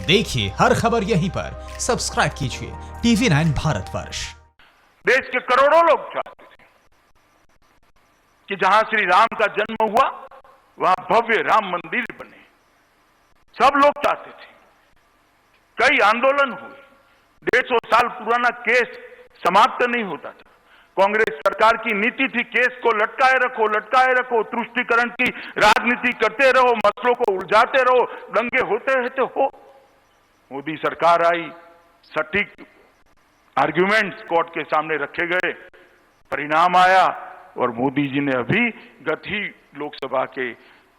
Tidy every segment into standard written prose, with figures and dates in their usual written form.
देखिए हर खबर यहीं पर, सब्सक्राइब कीजिए TV9 भारतवर्ष। देश के करोड़ों लोग चाहते थे कि जहां श्री राम का जन्म हुआ वहां भव्य राम मंदिर बने। सब लोग चाहते थे। कई आंदोलन हुए। 150 साल पुराना केस समाप्त नहीं होता था। कांग्रेस सरकार की नीति थी केस को लटकाए रखो, तुष्टीकरण की राजनीति करते रहो, मसलों को उलझाते रहो, दंगे होते रहते हो। मोदी सरकार आई, सटीक आर्ग्यूमेंट्स कोर्ट के सामने रखे गए, परिणाम आया और मोदी जी ने अभी गत ही लोकसभा के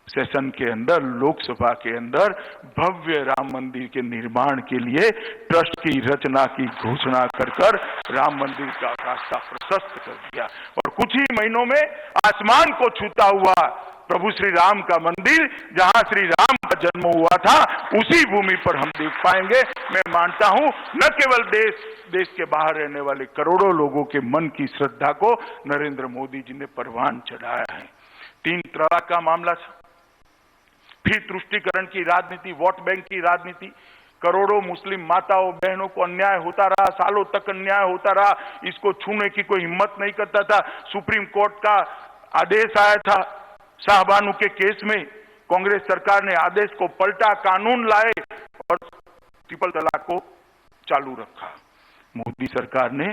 सेशन के अंदर, लोकसभा के अंदर भव्य राम मंदिर के निर्माण के लिए ट्रस्ट की रचना की घोषणा कर राम मंदिर का रास्ता प्रशस्त कर दिया। और कुछ ही महीनों में आसमान को छूता हुआ प्रभु श्री राम का मंदिर, जहां श्री राम का जन्म हुआ था, उसी भूमि पर हम देख पाएंगे। मैं मानता हूं न केवल देश के बाहर रहने वाले करोड़ों लोगों के मन की श्रद्धा को नरेंद्र मोदी जी ने परवान चढ़ाया है। 3 तलाक का मामला था, फिर तुष्टीकरण की राजनीति, वोट बैंक की राजनीति, करोड़ों मुस्लिम माताओं बहनों को अन्याय होता रहा, सालों तक अन्याय होता रहा, इसको छूने की कोई हिम्मत नहीं करता था। सुप्रीम कोर्ट का आदेश आया था शाहबानू के केस में, कांग्रेस सरकार ने आदेश को पलटा, कानून लाए और ट्रिपल तलाक को चालू रखा। मोदी सरकार ने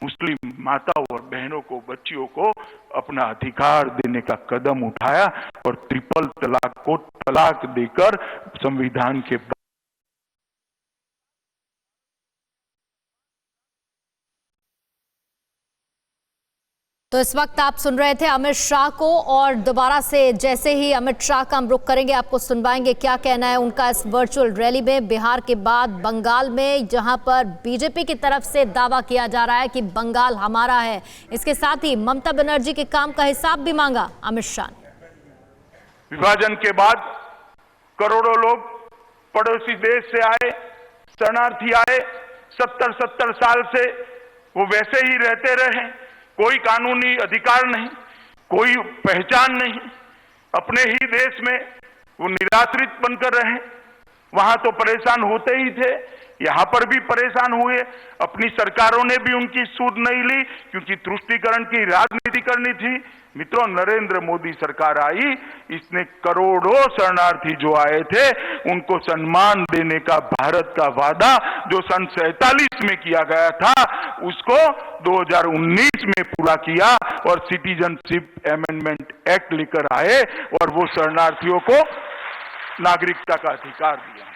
मुस्लिम माताओं और बहनों को, बच्चियों को अपना अधिकार देने का कदम उठाया और ट्रिपल तलाक को तलाक देकर संविधान के तो इस वक्त आप सुन रहे थे अमित शाह को, और दोबारा से जैसे ही अमित शाह का हम रुख करेंगे आपको सुनवाएंगे क्या कहना है उनका इस वर्चुअल रैली में। बिहार के बाद बंगाल में, जहां पर बीजेपी की तरफ से दावा किया जा रहा है कि बंगाल हमारा है, इसके साथ ही ममता बनर्जी के काम का हिसाब भी मांगा अमित शाह ने। विभाजन के बाद करोड़ों लोग पड़ोसी देश से आए, शरणार्थी आए, 70 साल से वो वैसे ही रहते रहे, कोई कानूनी अधिकार नहीं, कोई पहचान नहीं, अपने ही देश में वो निराश्रित बनकर रहे। वहां तो परेशान होते ही थे, यहां पर भी परेशान हुए। अपनी सरकारों ने भी उनकी सुध नहीं ली क्योंकि तुष्टीकरण की राजनीति करनी थी। मित्रों, नरेंद्र मोदी सरकार आई, इसने करोड़ों शरणार्थी जो आए थे उनको सम्मान देने का भारत का वादा जो सन 47 में किया गया था, उसको 2019 में पूरा किया और सिटीजनशिप अमेंडमेंट एक्ट लेकर आए और वो शरणार्थियों को नागरिकता का अधिकार दिया।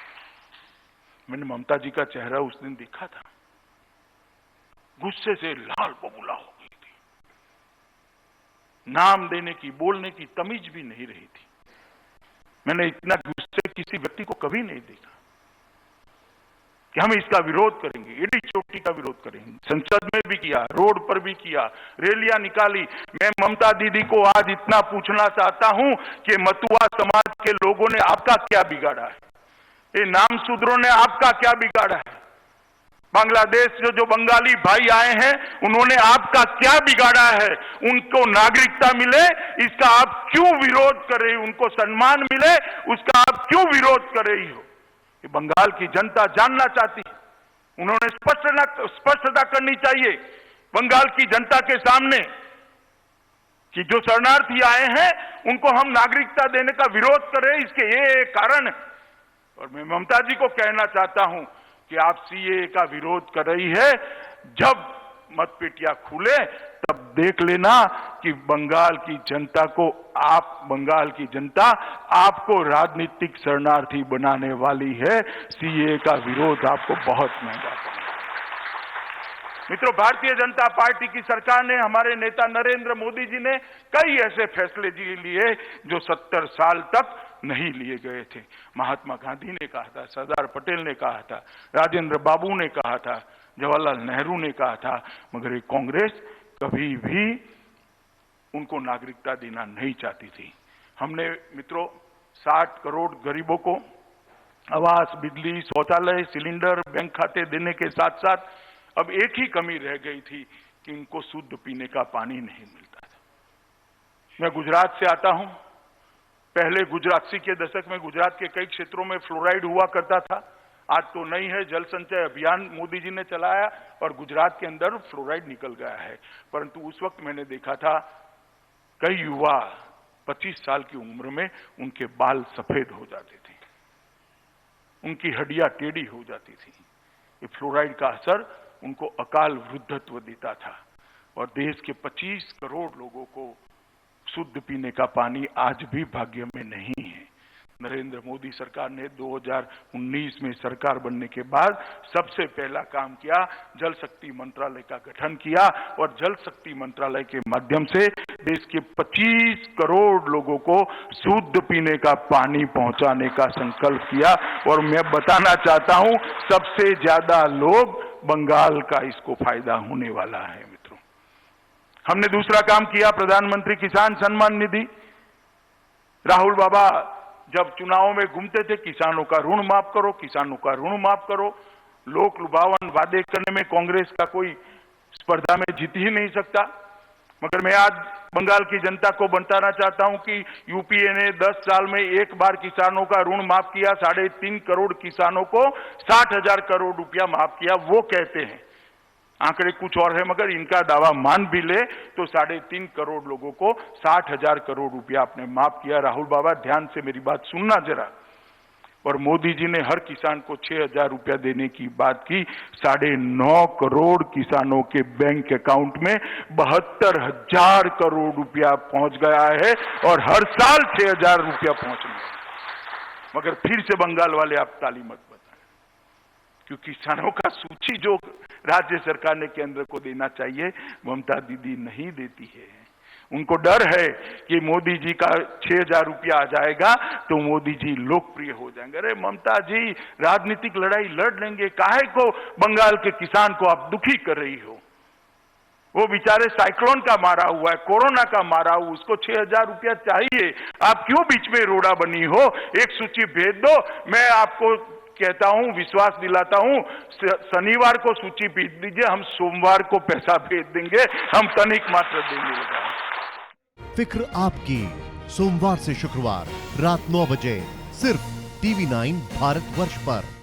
मैंने ममता जी का चेहरा उस दिन देखा था, गुस्से से लाल बबूला हो गई थी। नाम देने की, बोलने की तमीज भी नहीं रही थी। मैंने इतना गुस्से किसी व्यक्ति को कभी नहीं देखा कि हम इसका विरोध करेंगे, एडी चोटी का विरोध करेंगे। संसद में भी किया, रोड पर भी किया, रैलियां निकाली। मैं ममता दीदी को आज इतना पूछना चाहता हूं कि मतुआ समाज के लोगों ने आपका क्या बिगाड़ा है? ये नाम शूद्रों ने आपका क्या बिगाड़ा है? बांग्लादेश से जो बंगाली भाई आए हैं उन्होंने आपका क्या बिगाड़ा है? उनको नागरिकता मिले इसका आप क्यों विरोध कर रही हो? उनको सम्मान मिले उसका आप क्यों विरोध कर रही हो? ये बंगाल की जनता जानना चाहती है। उन्होंने स्पष्टता करनी चाहिए बंगाल की जनता के सामने कि जो शरणार्थी आए हैं उनको हम नागरिकता देने का विरोध कर रहे हैं, इसके ये कारण है। और मैं ममता जी को कहना चाहता हूं कि आप सीएए का विरोध कर रही है, जब मतपेटियां खुले तब देख लेना कि बंगाल की जनता को, बंगाल की जनता आपको राजनीतिक शरणार्थी बनाने वाली है। सीएए का विरोध आपको बहुत महंगा पड़ेगा। मित्रों, भारतीय जनता पार्टी की सरकार ने, हमारे नेता नरेंद्र मोदी जी ने कई ऐसे फैसले लिए जो 70 साल तक नहीं लिए गए थे। महात्मा गांधी ने कहा था, सरदार पटेल ने कहा था, राजेंद्र बाबू ने कहा था, जवाहरलाल नेहरू ने कहा था, मगर ये कांग्रेस कभी भी उनको नागरिकता देना नहीं चाहती थी। हमने मित्रों 60 करोड़ गरीबों को आवास, बिजली, शौचालय, सिलेंडर, बैंक खाते देने के साथ साथ अब एक ही कमी रह गई थी कि इनको शुद्ध पीने का पानी नहीं मिलता था। मैं गुजरात से आता हूं, पहले गुजरात 80 के दशक में गुजरात के कई क्षेत्रों में फ्लोराइड हुआ करता था, आज तो नहीं है। जल संचय अभियान मोदी जी ने चलाया और गुजरात के अंदर फ्लोराइड निकल गया है। परंतु उस वक्त मैंने देखा था कई युवा 25 साल की उम्र में उनके बाल सफेद हो जाते थे, उनकी हड्डियां टेढ़ी हो जाती थी। ये फ्लोराइड का असर उनको अकाल वृद्धत्व देता था और देश के 25 करोड़ लोगों को शुद्ध पीने का पानी आज भी भाग्य में नहीं है। नरेंद्र मोदी सरकार ने 2019 में सरकार बनने के बाद सबसे पहला काम किया, जल शक्ति मंत्रालय का गठन किया और जल शक्ति मंत्रालय के माध्यम से देश के 25 करोड़ लोगों को शुद्ध पीने का पानी पहुंचाने का संकल्प किया। और मैं बताना चाहता हूं, सबसे ज्यादा लोग बंगाल का इसको फायदा होने वाला है। मित्रों, हमने दूसरा काम किया, प्रधानमंत्री किसान सम्मान निधि। राहुल बाबा जब चुनावों में घूमते थे, किसानों का ऋण माफ करो, किसानों का ऋण माफ करो। लोक लुभावन वादे करने में कांग्रेस का कोई स्पर्धा में जीत ही नहीं सकता। मगर मैं आज बंगाल की जनता को बताना चाहता हूं कि यूपीए ने 10 साल में एक बार किसानों का ऋण माफ किया, 3.5 करोड़ किसानों को 60,000 करोड़ रुपया माफ किया। वो कहते हैं, आंकड़े कुछ और है, मगर इनका दावा मान भी ले तो 3.5 करोड़ लोगों को 60,000 करोड़ रुपया आपने माफ किया। राहुल बाबा, ध्यान से मेरी बात सुनना जरा। और मोदी जी ने हर किसान को 6,000 रुपया देने की बात की। 9.5 करोड़ किसानों के बैंक अकाउंट में 72,000 करोड़ रुपया पहुंच गया है और हर साल 6,000 रुपया पहुंचना है। मगर फिर से बंगाल वाले आप ताली मत बताएं, क्योंकि किसानों का सूची जो राज्य सरकार ने केंद्र को देना चाहिए, ममता दीदी नहीं देती है। उनको डर है कि मोदी जी का 6,000 रुपया आ जाएगा तो मोदी जी लोकप्रिय हो जाएंगे। अरे ममता जी, राजनीतिक लड़ाई लड़ लेंगे, काहे को बंगाल के किसान को आप दुखी कर रही हो? वो बेचारे साइक्लोन का मारा हुआ है, कोरोना का मारा हुआ, उसको 6,000 रुपया चाहिए। आप क्यों बीच में रोड़ा बनी हो? एक सूची भेज दो। मैं आपको कहता हूं, विश्वास दिलाता हूं, शनिवार को सूची भेज दीजिए, हम सोमवार को पैसा भेज देंगे, हम तनिक मात्र देंगे। फिक्र आपकी, सोमवार से शुक्रवार रात 9 बजे सिर्फ TV9 भारतवर्ष पर।